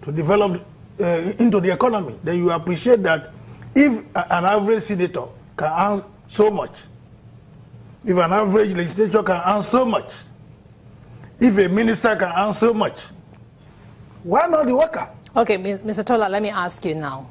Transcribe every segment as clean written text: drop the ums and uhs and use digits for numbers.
to develop into the economy, then you appreciate that if an average senator can earn so much, if an average legislator can earn so much, if a minister can earn so much, why not the worker? Okay, Mr. Tola, let me ask you now.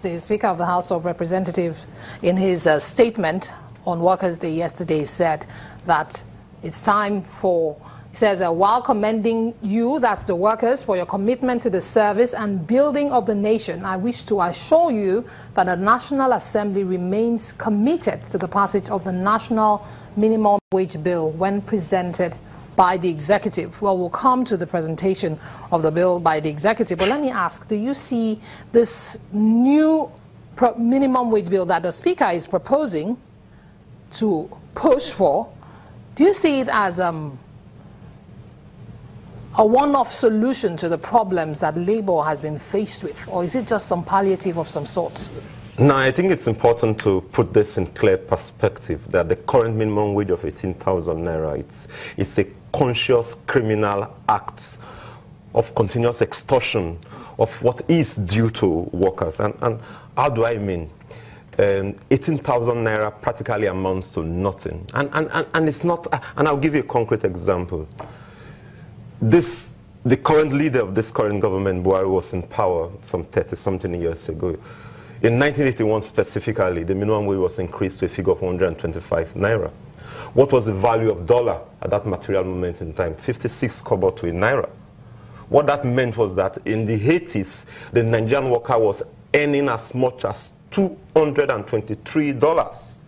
The Speaker of the House of Representatives, in his statement on Workers' Day yesterday, said that it's time for, he says, while commending you, that's the workers, for your commitment to the service and building of the nation, I wish to assure you that the National Assembly remains committed to the passage of the National Minimum Wage Bill when presented by the executive. Well, we'll come to the presentation of the bill by the executive, but let me ask, do you see this new minimum wage bill that the Speaker is proposing to push for, do you see it as a one-off solution to the problems that labor has been faced with, or is it just some palliative of some sort? No, I think it's important to put this in clear perspective, that the current minimum wage of 18,000 naira, it's a conscious criminal act of continuous extortion of what is due to workers. And how do I mean? 18,000 naira practically amounts to nothing. And it's not, and I'll give you a concrete example. The current leader of this current government, Buhari, was in power some 30-something years ago. In 1981 specifically, the minimum wage was increased to a figure of 125 naira. What was the value of dollar at that material moment in time? 56 kobo to a naira. What that meant was that in the 80s, the Nigerian worker was earning as much as $223.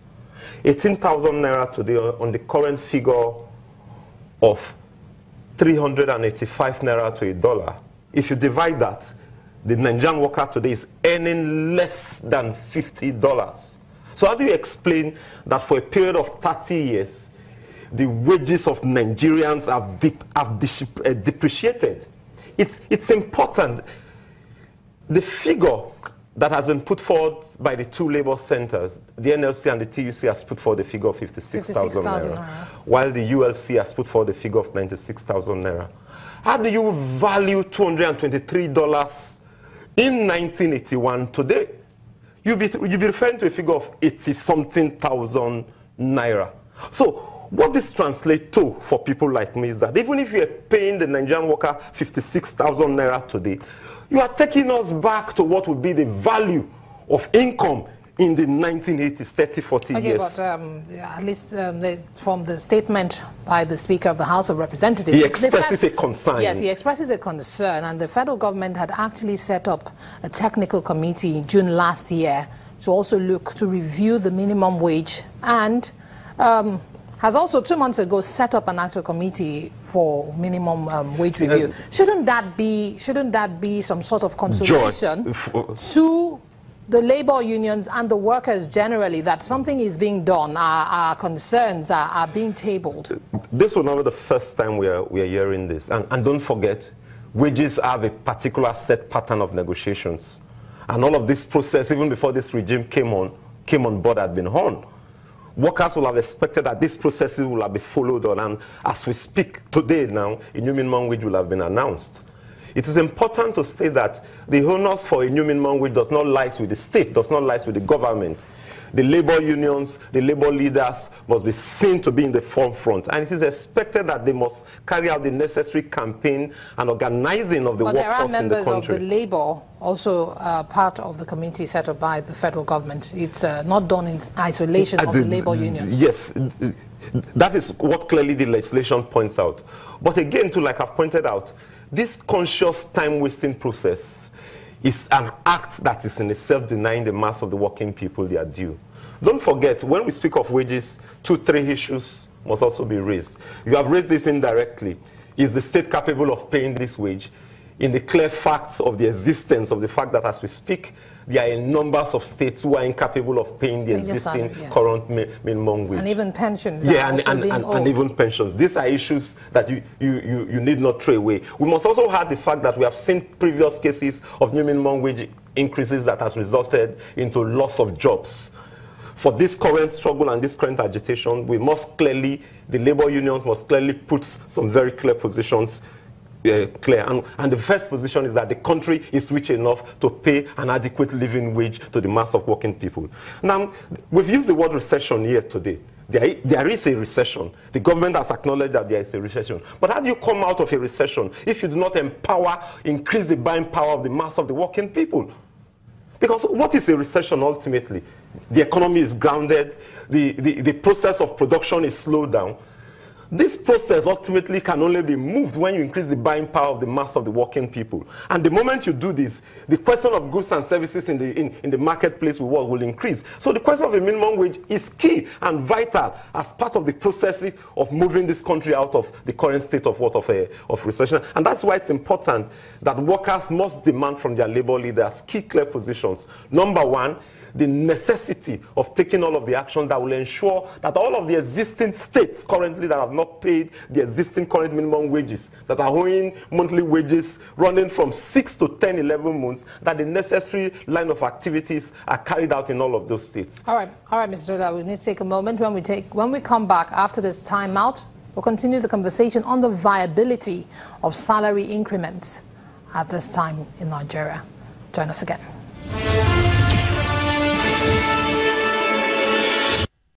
18,000 naira today on the current figure of 385 naira to a dollar. If you divide that, the Nigerian worker today is earning less than $50. So how do you explain that for a period of 30 years, the wages of Nigerians have depreciated? It's important. The figure that has been put forward by the two labor centers, the NLC and the TUC, has put forward the figure of 56,000 naira, while the ULC has put forward the figure of 96,000 naira. How do you value $223 in 1981 today? You'll be referring to a figure of 80-something thousand naira. So what this translates to for people like me is that even if you're paying the Nigerian worker 56,000 naira today, you are taking us back to what would be the value of income in the 1980s, 30, 40 years. But at least from the statement by the Speaker of the House of Representatives, he expresses a concern. Yes, he expresses a concern, and the federal government had actually set up a technical committee in June last year to also look to review the minimum wage, and has also 2 months ago set up an actual committee for minimum wage review. Shouldn't that be some sort of consolation to the labor unions and the workers generally that something is being done, our concerns are being tabled? This will not be the first time we are hearing this. And don't forget, wages have a particular set pattern of negotiations. And all of this process, even before this regime came on board, had been on. Workers will have expected that these processes will have been followed on. And as we speak today now, a new minimum wage will have been announced. It is important to state that the onus for a new minimum wage does not lie with the state, does not lie with the government. The labor unions, the labor leaders must be seen to be in the forefront. And it is expected that they must carry out the necessary campaign and organizing of the workforce in the country. But there are members of the labor also part of the committee set up by the federal government. It's not done in isolation of the labor unions. Yes, that is what clearly the legislation points out. But again, too, like I've pointed out, this conscious time-wasting process is an act that is in itself denying the mass of the working people their due. Don't forget, when we speak of wages, 2-3 issues must also be raised. You have raised this indirectly. Is the state capable of paying this wage? In the clear facts of the existence of the fact that as we speak, there are numbers of states who are incapable of paying the existing current minimum wage. And even pensions. And even pensions. These are issues that you need not throw away. We must also add the fact that we have seen previous cases of new minimum wage increases that has resulted into loss of jobs. For this current struggle and this current agitation, we must clearly, the labor unions must clearly put some very clear positions clear. And the first position is that the country is rich enough to pay an adequate living wage to the mass of working people. Now, we've used the word recession here today. There is a recession. The government has acknowledged that there is a recession. But how do you come out of a recession if you do not increase the buying power of the mass of the working people? Because what is a recession ultimately? The economy is grounded. The process of production is slowed down. This process ultimately can only be moved when you increase the buying power of the mass of the working people. And the moment you do this, the question of goods and services in the marketplace will increase. So the question of a minimum wage is key and vital as part of the processes of moving this country out of the current state of recession. And that's why it's important that workers must demand from their labor leaders key clear positions. Number one, the necessity of taking all of the actions that will ensure that all of the existing states currently that have not paid the existing current minimum wages, that are owing monthly wages running from 6 to 10, 11 months, that the necessary line of activities are carried out in all of those states. All right, Mr. Doda, we need to take a moment. When we come back after this timeout, we'll continue the conversation on the viability of salary increments at this time in Nigeria. Join us again.